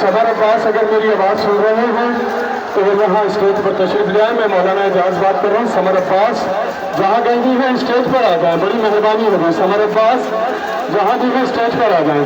Summer Abbas अगर मेरी आवाज़ सुन रहे हैं तो वो यहाँ स्टेज पर तशरीफ ले आए। मैं मौलाना एजाज बात कर रहा हूँ। समर अब्बास जहाँ गए भी हैं स्टेज पर आ जाए, बड़ी मेहरबानी होगी। समर अब्बास जहाँ भी हैं स्टेज पर आ जाए।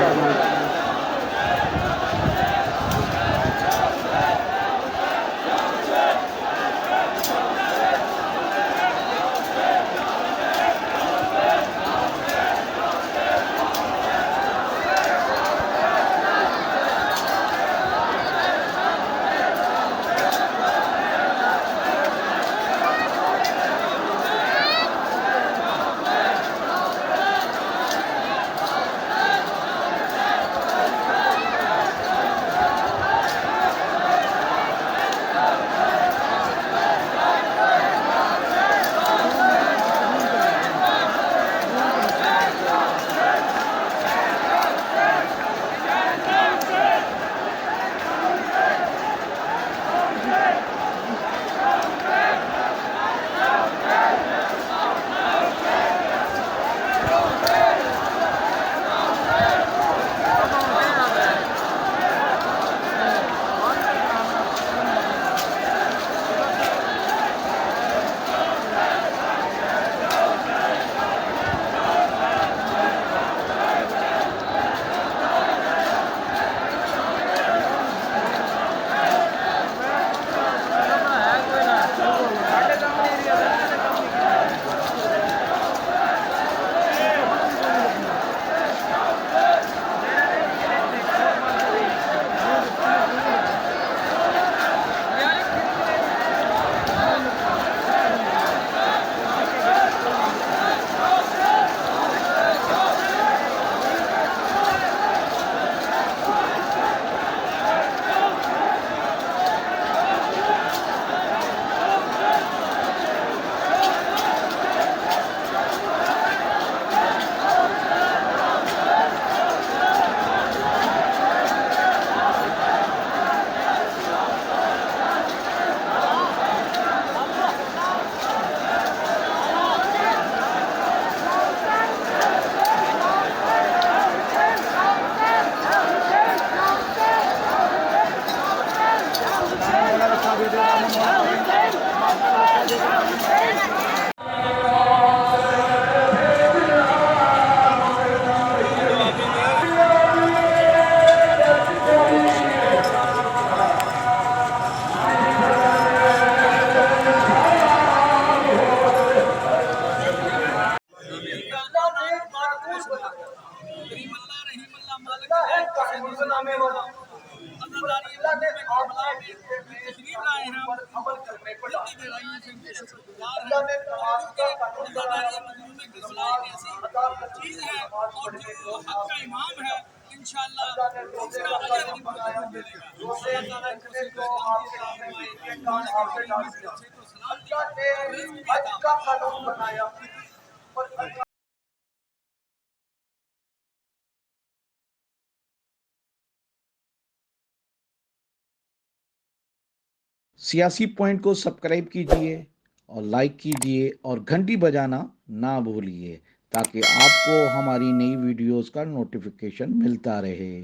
चीज है और जो हक का इमाम है इंशाअल्लाह उसका अजर भी बहुत मिलेगा। अल्लाह ताला को सियासी पॉइंट को सब्सक्राइब कीजिए और लाइक कीजिए और घंटी बजाना ना भूलिए ताकि आपको हमारी नई वीडियोस का नोटिफिकेशन मिलता रहे।